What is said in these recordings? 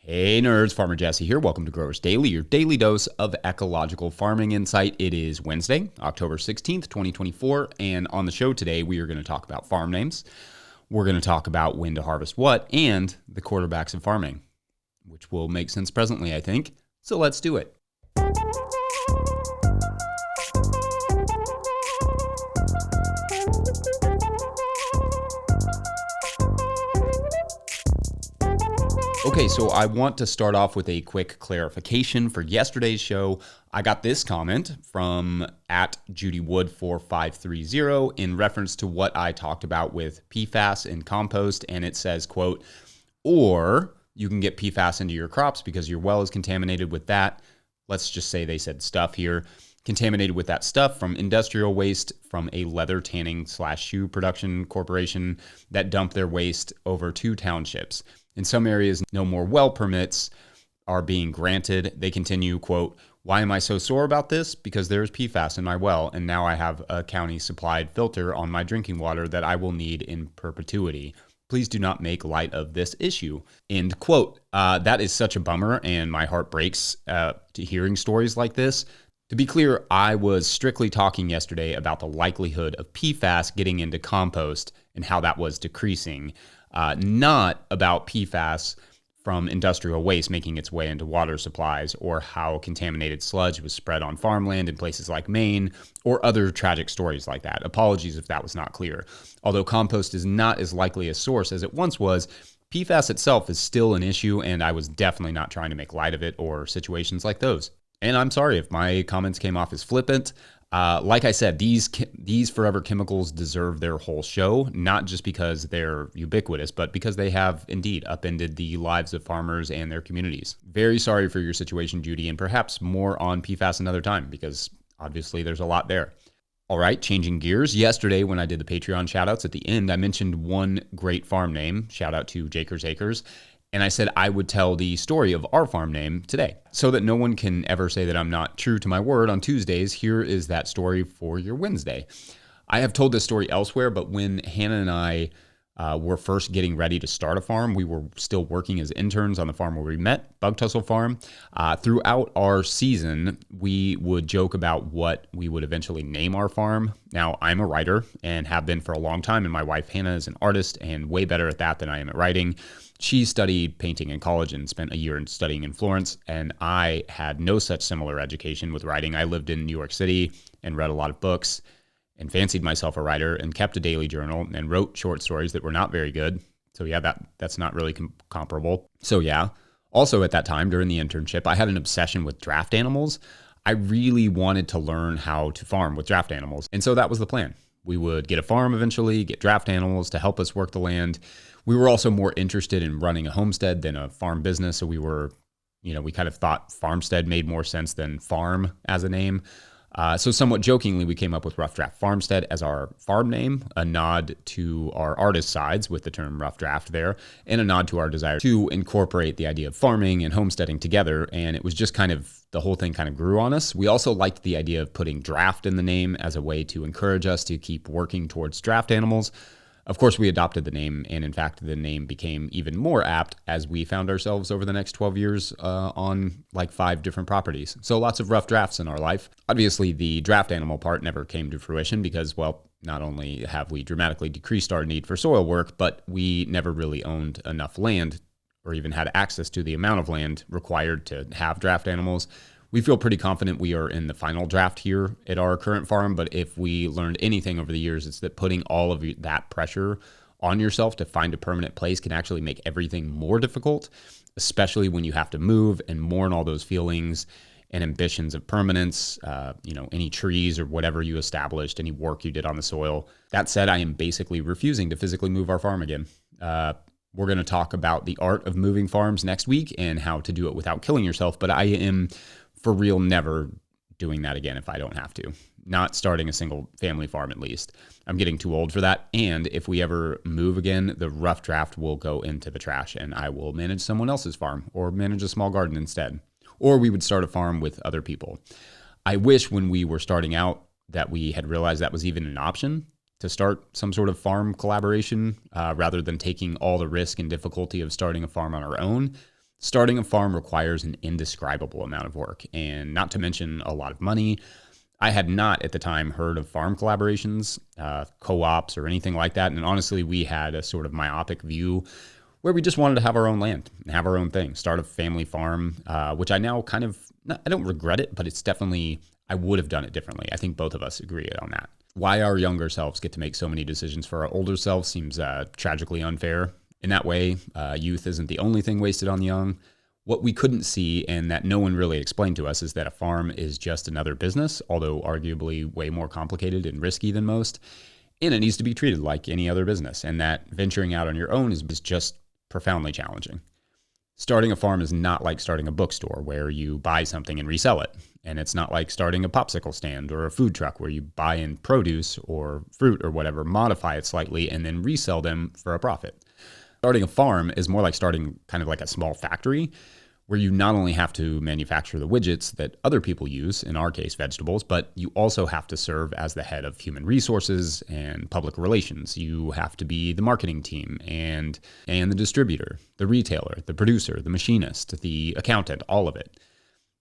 Hey nerds, Farmer Jesse here. Welcome to Growers Daily, your daily dose of ecological farming insight. It is Wednesday, October 16th, 2024, and on the show today, we are going to talk about farm names. We're going to talk about when to harvest what and the quarterbacks of farming, which will make sense presently, I think. So let's do it. Okay, so I want to start off with a quick clarification for yesterday's show. I got this comment from @JudyWood4530 in reference to what I talked about with PFAS and compost, and it says, quote, or you can get PFAS into your crops because your well is contaminated with that. Let's just say they said stuff here. Contaminated with that stuff from industrial waste from a leather tanning / shoe production corporation that dumped their waste over 2 townships. In some areas, no more well permits are being granted. They continue, quote, why am I so sore about this? Because there's PFAS in my well, and now I have a county-supplied filter on my drinking water that I will need in perpetuity. Please do not make light of this issue. End quote. That is such a bummer, and my heart breaks to hearing stories like this. To be clear, I was strictly talking yesterday about the likelihood of PFAS getting into compost and how that was decreasing, not about PFAS from industrial waste making its way into water supplies or how contaminated sludge was spread on farmland in places like Maine or other tragic stories like that. Apologies if that was not clear. Although compost is not as likely a source as it once was, PFAS itself is still an issue, and I was definitely not trying to make light of it or situations like those. And I'm sorry if my comments came off as flippant. Like I said, these forever chemicals deserve their whole show, not just because they're ubiquitous, but because they have indeed upended the lives of farmers and their communities. Very sorry for your situation, Judy, and perhaps more on PFAS another time, because obviously there's a lot there. All right, changing gears. Yesterday, when I did the Patreon shoutouts at the end, I mentioned one great farm name. Shout out to Jakers Acres. And I said I would tell the story of our farm name today so that no one can ever say that I'm not true to my word on Tuesdays. Here is that story for your Wednesday. I have told this story elsewhere, but when Hannah and I were first getting ready to start a farm, we were still working as interns on the farm where we met, Bug Tussle Farm. Throughout our season, we would joke about what we would eventually name our farm. Now, I'm a writer and have been for a long time, and my wife Hannah is an artist and way better at that than I am at writing. She studied painting in college and spent a year studying in Florence, and I had no such similar education with writing. I lived in New York City and read a lot of books and fancied myself a writer and kept a daily journal and wrote short stories that were not very good. So yeah, that's not really comparable. So yeah, also at that time during the internship, I had an obsession with draft animals. I really wanted to learn how to farm with draft animals. And so that was the plan. We would get a farm eventually, get draft animals to help us work the land. We were also more interested in running a homestead than a farm business. So we kind of thought farmstead made more sense than farm as a name. So somewhat jokingly, we came up with Rough Draft Farmstead as our farm name, a nod to our artist sides with the term rough draft there, and a nod to our desire to incorporate the idea of farming and homesteading together. And it was just the whole thing kind of grew on us. We also liked the idea of putting draft in the name as a way to encourage us to keep working towards draft animals. Of course, we adopted the name, and in fact, the name became even more apt as we found ourselves over the next 12 years on like 5 different properties. So lots of rough drafts in our life. Obviously, the draft animal part never came to fruition because, well, not only have we dramatically decreased our need for soil work, but we never really owned enough land or even had access to the amount of land required to have draft animals. We feel pretty confident we are in the final draft here at our current farm, but if we learned anything over the years, it's that putting all of that pressure on yourself to find a permanent place can actually make everything more difficult, especially when you have to move and mourn all those feelings and ambitions of permanence, any trees or whatever you established, any work you did on the soil. That said, I am basically refusing to physically move our farm again. We're going to talk about the art of moving farms next week and how to do it without killing yourself, but I am for real never doing that again if I don't have to. Not starting a single family farm at least. I'm getting too old for that. And if we ever move again, the rough draft will go into the trash and I will manage someone else's farm or manage a small garden instead. Or we would start a farm with other people. I wish when we were starting out that we had realized that was even an option to start some sort of farm collaboration rather than taking all the risk and difficulty of starting a farm on our own. Starting a farm requires an indescribable amount of work, and not to mention a lot of money. I had not at the time heard of farm collaborations, co-ops, or anything like that. And honestly, we had a sort of myopic view where we just wanted to have our own land and have our own thing, start a family farm, which I now I don't regret it, but it's definitely, I would have done it differently. I think both of us agree on that. Why our younger selves get to make so many decisions for our older selves seems tragically unfair. In that way, youth isn't the only thing wasted on the young. What we couldn't see and that no one really explained to us is that a farm is just another business, although arguably way more complicated and risky than most. And it needs to be treated like any other business, and that venturing out on your own is just profoundly challenging. Starting a farm is not like starting a bookstore where you buy something and resell it. And it's not like starting a popsicle stand or a food truck where you buy in produce or fruit or whatever, modify it slightly, and then resell them for a profit. Starting a farm is more like starting kind of like a small factory where you not only have to manufacture the widgets that other people use, in our case, vegetables, but you also have to serve as the head of human resources and public relations. You have to be the marketing team and the distributor, the retailer, the producer, the machinist, the accountant, all of it.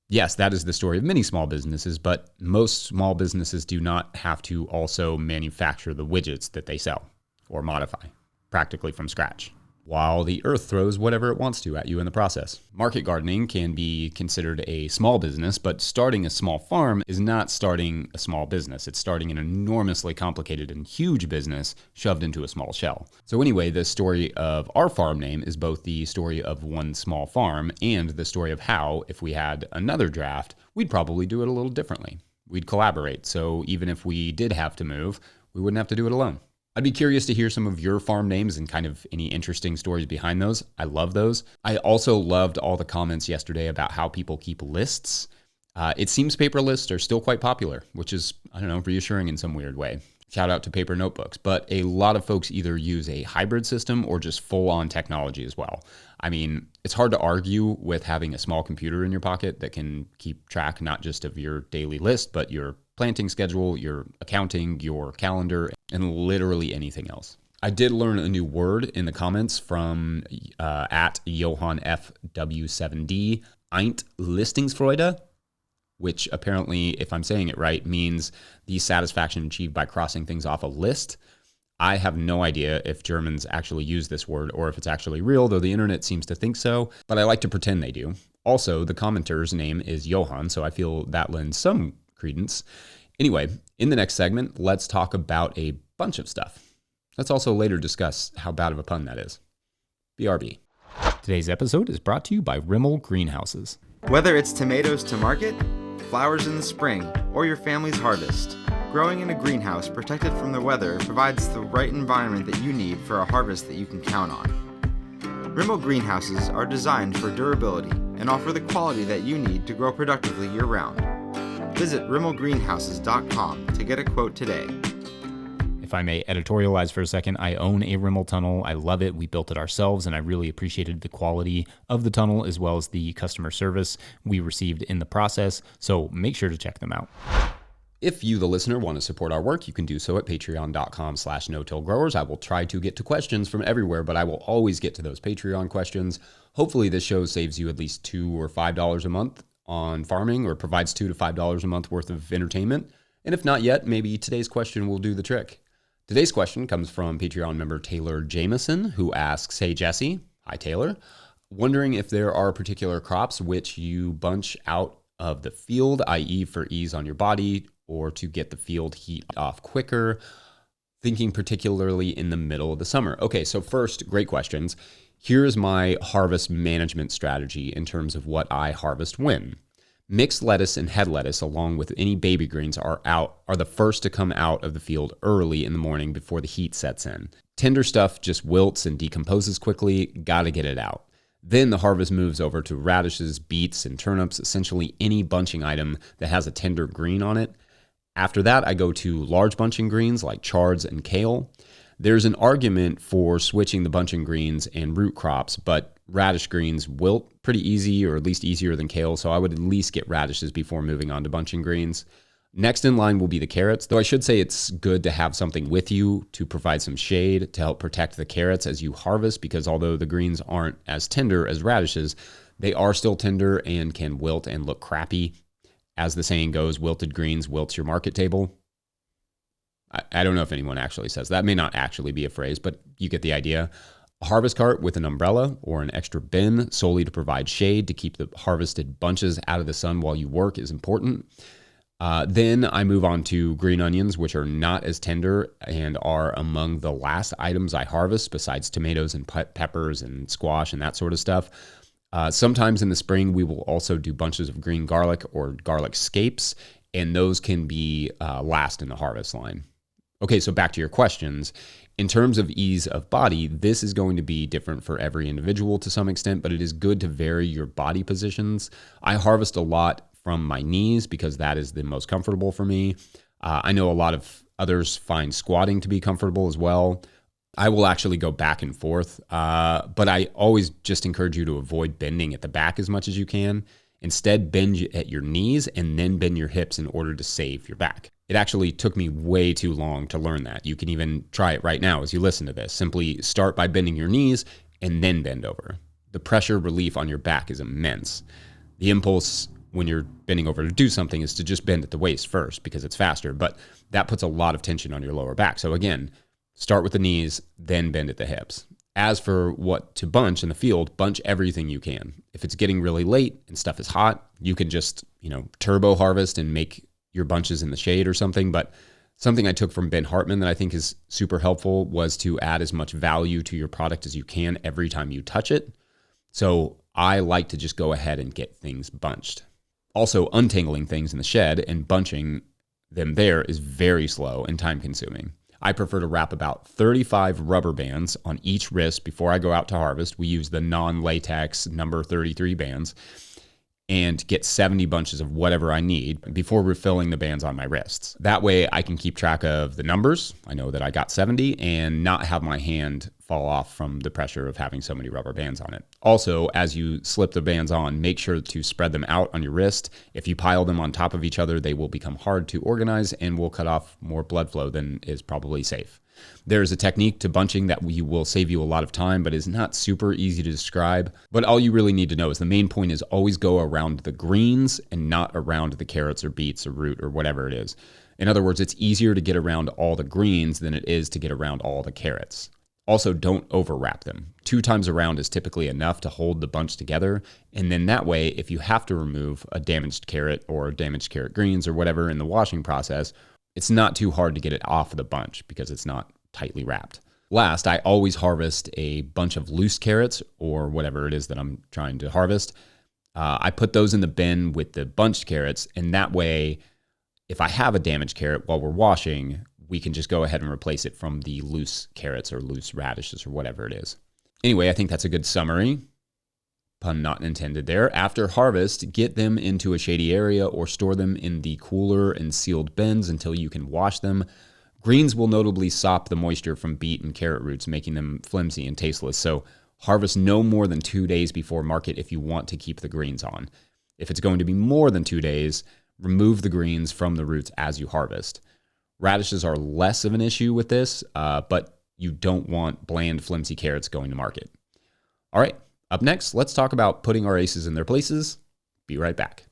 Yes, that is the story of many small businesses, but most small businesses do not have to also manufacture the widgets that they sell or modify practically from scratch, while the earth throws whatever it wants to at you in the process. Market gardening can be considered a small business, but starting a small farm is not starting a small business. It's starting an enormously complicated and huge business shoved into a small shell. So anyway, the story of our farm name is both the story of one small farm and the story of how, if we had another draft, we'd probably do it a little differently. We'd collaborate, so even if we did have to move, we wouldn't have to do it alone. I'd be curious to hear some of your farm names and kind of any interesting stories behind those. I love those. I also loved all the comments yesterday about how people keep lists. It seems paper lists are still quite popular, which is, I don't know, reassuring in some weird way. Shout out to paper notebooks. But a lot of folks either use a hybrid system or just full-on technology as well. I mean, it's hard to argue with having a small computer in your pocket that can keep track not just of your daily list, but your planting schedule, your accounting, your calendar, and literally anything else. I did learn a new word in the comments from at Johann FW7D, Eint Listingsfreude, which apparently, if I'm saying it right, means the satisfaction achieved by crossing things off a list. I have no idea if Germans actually use this word or if it's actually real, though the internet seems to think so, but I like to pretend they do. Also, the commenter's name is Johann, so I feel that lends some credence. Anyway, in the next segment, let's talk about a bunch of stuff. Let's also later discuss how bad of a pun that is. BRB. Today's episode is brought to you by Rimmel Greenhouses. Whether it's tomatoes to market, flowers in the spring, or your family's harvest, growing in a greenhouse protected from the weather provides the right environment that you need for a harvest that you can count on. Rimmel Greenhouses are designed for durability and offer the quality that you need to grow productively year-round. Visit rimmelgreenhouses.com to get a quote today. If I may editorialize for a second, I own a Rimmel tunnel. I love it. We built it ourselves, and I really appreciated the quality of the tunnel as well as the customer service we received in the process. So make sure to check them out. If you, the listener, want to support our work, you can do so at patreon.com/no-till-growers. I will try to get to questions from everywhere, but I will always get to those Patreon questions. Hopefully this show saves you at least $2 or $5 a month on farming, or provides $2 to $5 a month worth of entertainment. And if not yet, maybe today's question will do the trick. Today's question comes from Patreon member Taylor Jameson, who asks, "Hey Jesse," hi Taylor, "wondering if there are particular crops which you bunch out of the field, i.e. for ease on your body or to get the field heat off quicker, thinking particularly in the middle of the summer." Okay, so first, great questions. Here's my harvest management strategy in terms of what I harvest when. Mixed lettuce and head lettuce, along with any baby greens, are the first to come out of the field early in the morning before the heat sets in. Tender stuff just wilts and decomposes quickly, gotta get it out. Then the harvest moves over to radishes, beets, and turnips, essentially any bunching item that has a tender green on it. After that, I go to large bunching greens like chards and kale. There's an argument for switching the bunching greens and root crops, but radish greens wilt pretty easy, or at least easier than kale, so I would at least get radishes before moving on to bunching greens. Next in line will be the carrots, though I should say it's good to have something with you to provide some shade to help protect the carrots as you harvest, because although the greens aren't as tender as radishes, They are still tender and can wilt and look crappy. As the saying goes, wilted greens wilts your market table. I don't know if anyone actually says that. May not actually be a phrase, but you get the idea. A harvest cart with an umbrella or an extra bin solely to provide shade to keep the harvested bunches out of the sun while you work is important. Then I move on to green onions, which are not as tender and are among the last items I harvest besides tomatoes and peppers and squash and that sort of stuff. Sometimes in the spring, we will also do bunches of green garlic or garlic scapes, and those can be last in the harvest line. Okay, so back to your questions. In terms of ease of body, this is going to be different for every individual to some extent, but it is good to vary your body positions. I harvest a lot from my knees because that is the most comfortable for me. I know a lot of others find squatting to be comfortable as well. I will actually go back and forth, but I always just encourage you to avoid bending at the back as much as you can. Instead, bend at your knees and then bend your hips in order to save your back. It actually took me way too long to learn that. You can even try it right now as you listen to this. Simply start by bending your knees and then bend over. The pressure relief on your back is immense. The impulse when you're bending over to do something is to just bend at the waist first because it's faster, but that puts a lot of tension on your lower back. So again, start with the knees, then bend at the hips. As for what to bunch in the field, bunch everything you can. If it's getting really late and stuff is hot, you can just, turbo harvest and make your bunches in the shade or something. But something I took from Ben Hartman that I think is super helpful was to add as much value to your product as you can every time you touch it. So I like to just go ahead and get things bunched. Also, untangling things in the shed and bunching them there is very slow and time consuming. I prefer to wrap about 35 rubber bands on each wrist before I go out to harvest. We use the non-latex number 33 bands and get 70 bunches of whatever I need before refilling the bands on my wrists. That way I can keep track of the numbers. I know that I got 70 and not have my hand fall off from the pressure of having so many rubber bands on it. Also, as you slip the bands on, make sure to spread them out on your wrist. If you pile them on top of each other, they will become hard to organize and will cut off more blood flow than is probably safe. There's a technique to bunching that will save you a lot of time, but is not super easy to describe. But all you really need to know is the main point is always go around the greens and not around the carrots or beets or root or whatever it is. In other words, it's easier to get around all the greens than it is to get around all the carrots. Also, don't overwrap them. 2 times around is typically enough to hold the bunch together. And then that way, if you have to remove a damaged carrot or damaged carrot greens or whatever in the washing process, it's not too hard to get it off of the bunch because it's not tightly wrapped. Last, I always harvest a bunch of loose carrots or whatever it is that I'm trying to harvest. I put those in the bin with the bunched carrots, and that way, if I have a damaged carrot while we're washing, we can just go ahead and replace it from the loose carrots or loose radishes or whatever it is. Anyway, I think that's a good summary. Pun not intended there. After harvest, get them into a shady area or store them in the cooler and sealed bins until you can wash them. Greens will notably sop the moisture from beet and carrot roots, making them flimsy and tasteless. So harvest no more than 2 days before market if you want to keep the greens on. If it's going to be more than 2 days, remove the greens from the roots as you harvest. Radishes are less of an issue with this, but you don't want bland, flimsy carrots going to market. All right, up next, let's talk about putting our aces in their places. Be right back.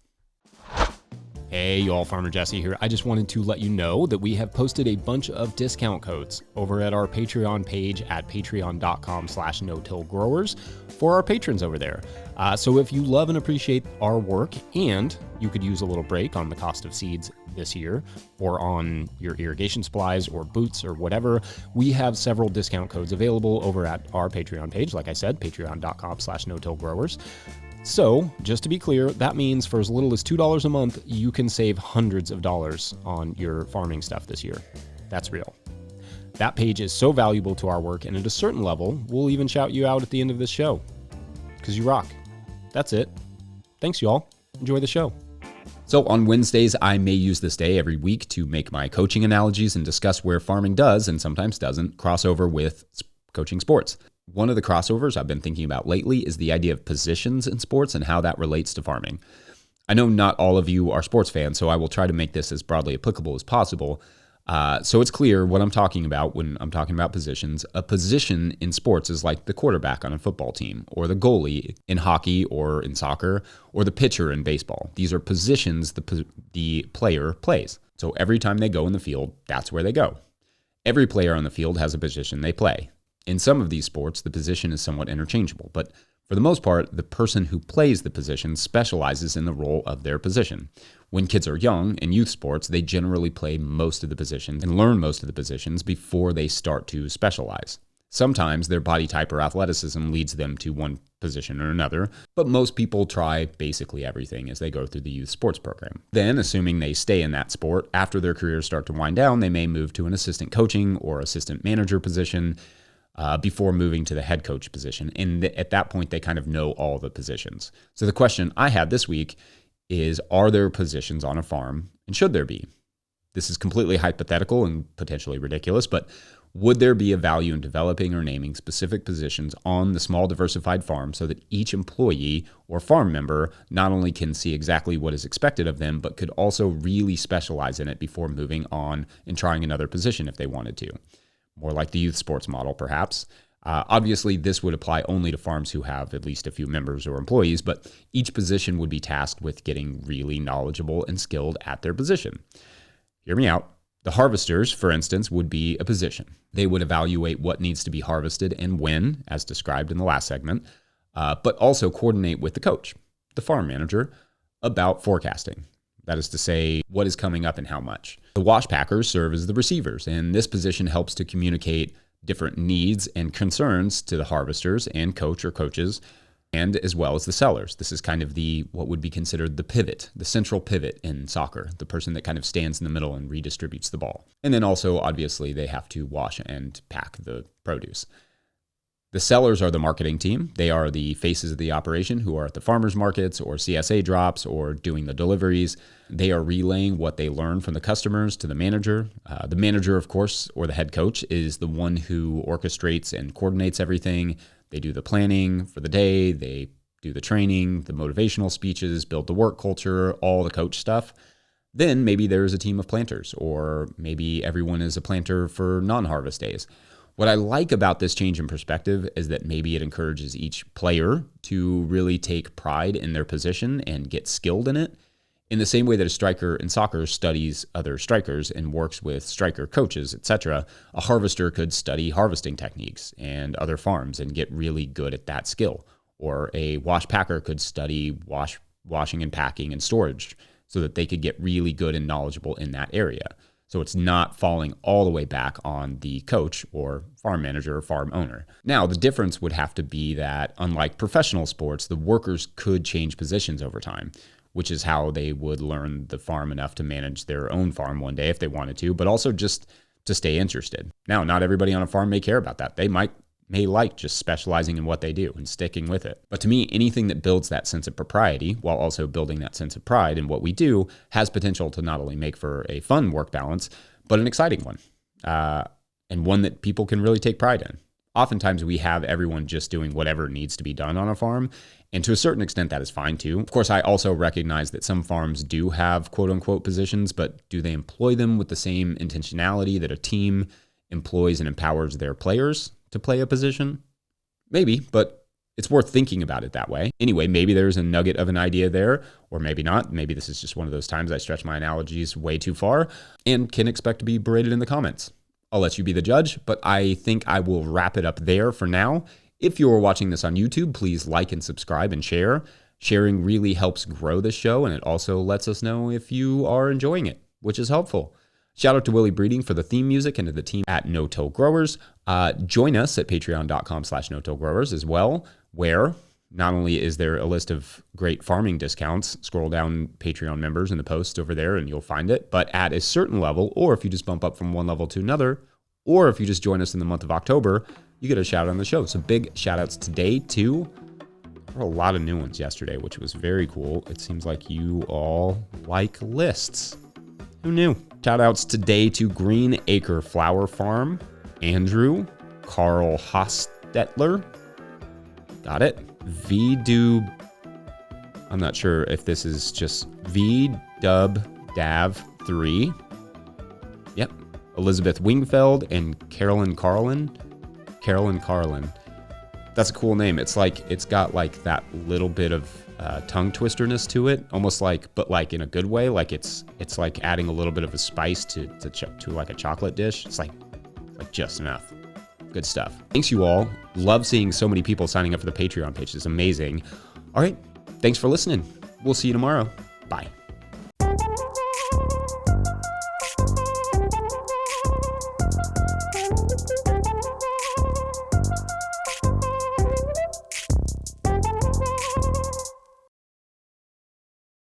Hey y'all, Farmer Jesse here. I just wanted to let you know that we have posted a bunch of discount codes over at our Patreon page at patreon.com/no-till-growers for our patrons over there. So if you love and appreciate our work and you could use a little break on the cost of seeds this year or on your irrigation supplies or boots or whatever, we have several discount codes available over at our Patreon page. Like I said, patreon.com/no-till-growers. So, just to be clear, that means for as little as $2 a month, you can save hundreds of dollars on your farming stuff this year. That's real. That page is so valuable to our work, and at a certain level, we'll even shout you out at the end of this show. Because you rock. That's it. Thanks, y'all. Enjoy the show. So on Wednesdays, I may use this day every week to make my coaching analogies and discuss where farming does, and sometimes doesn't, cross over with coaching sports. One of the crossovers I've been thinking about lately is the idea of positions in sports and how that relates to farming. I know not all of you are sports fans, so I will try to make this as broadly applicable as possible. So it's clear what I'm talking about when I'm talking about positions. A position in sports is like the quarterback on a football team, or the goalie in hockey or in soccer, or the pitcher in baseball. These are positions the player plays. So every time they go in the field, that's where they go. Every player on the field has a position they play. In some of these sports, the position is somewhat interchangeable, but for the most part, the person who plays the position specializes in the role of their position. When kids are young, in youth sports, they generally play most of the positions and learn most of the positions before they start to specialize. Sometimes their body type or athleticism leads them to one position or another, but most people try basically everything as they go through the youth sports program. Then, assuming they stay in that sport, after their careers start to wind down, they may move to an assistant coaching or assistant manager position before moving to the head coach position. And at that point, they kind of know all the positions. So the question I had this week is, are there positions on a farm, and should there be? This is completely hypothetical and potentially ridiculous, but would there be a value in developing or naming specific positions on the small diversified farm so that each employee or farm member not only can see exactly what is expected of them, but could also really specialize in it before moving on and trying another position if they wanted to? More like the youth sports model, perhaps. Obviously, this would apply only to farms who have at least a few members or employees, but each position would be tasked with getting really knowledgeable and skilled at their position. Hear me out. The harvesters, for instance, would be a position. They would evaluate what needs to be harvested and when, as described in the last segment, but also coordinate with the coach, the farm manager, about forecasting. That is to say, what is coming up and how much. The wash packers serve as the receivers, and this position helps to communicate different needs and concerns to the harvesters and coach or coaches, and as well as the sellers. This is kind of what would be considered the pivot, the central pivot in soccer, the person that kind of stands in the middle and redistributes the ball. And then also, obviously, they have to wash and pack the produce. The sellers are the marketing team. They are the faces of the operation who are at the farmers markets or CSA drops or doing the deliveries. They are relaying what they learn from the customers to the manager. The manager, of course, or the head coach, is the one who orchestrates and coordinates everything. They do the planning for the day. They do the training, the motivational speeches, build the work culture, all the coach stuff. Then maybe there's a team of planters, or maybe everyone is a planter for non-harvest days. What I like about this change in perspective is that maybe it encourages each player to really take pride in their position and get skilled in it. In the same way that a striker in soccer studies other strikers and works with striker coaches, etc., a harvester could study harvesting techniques and other farms and get really good at that skill. Or a wash packer could study washing and packing and storage so that they could get really good and knowledgeable in that area. So it's not falling all the way back on the coach or farm manager or farm owner. Now, the difference would have to be that, unlike professional sports, the workers could change positions over time, which is how they would learn the farm enough to manage their own farm one day if they wanted to, but also just to stay interested. Now, not everybody on a farm may care about that. They may like just specializing in what they do and sticking with it. But to me, anything that builds that sense of propriety while also building that sense of pride in what we do has potential to not only make for a fun work balance, but an exciting one, and one that people can really take pride in. Oftentimes we have everyone just doing whatever needs to be done on a farm, and to a certain extent that is fine too. Of course, I also recognize that some farms do have quote unquote positions, but do they employ them with the same intentionality that a team employs and empowers their players to play a position? Maybe, but it's worth thinking about it that way. Anyway, maybe there's a nugget of an idea there, or maybe not. Maybe this is just one of those times I stretch my analogies way too far and can expect to be berated in the comments. I'll let you be the judge, but I think I will wrap it up there for now. If you're watching this on YouTube, please like and subscribe and share. Sharing really helps grow this show, and it also lets us know if you are enjoying it, which is helpful. Shout out to Willie Breeding for the theme music and to the team at No Till Growers. Join us at patreon.com/no-till growers as well, where not only is there a list of great farming discounts, scroll down Patreon members in the post over there and you'll find it, but at a certain level, or if you just bump up from one level to another, or if you just join us in the month of October, you get a shout out on the show. So big shout outs today to, there were a lot of new ones yesterday, which was very cool. It seems like you all like lists. Who knew? Shout outs today to Green Acre Flower Farm, Andrew, Carl Hostetler, got it, I'm not sure if this is just VDubDav3, yep, Elizabeth Wingfeld and Carolyn Carlin. Carolyn Carlin. That's a cool name. It's like, it's got like that little bit of tongue twisterness to it, almost like, but like in a good way. Like it's like adding a little bit of a spice to like a chocolate dish. It's like just enough. Good stuff. Thanks you all. Love seeing so many people signing up for the Patreon page. It's amazing. All right. Thanks for listening. We'll see you tomorrow. Bye.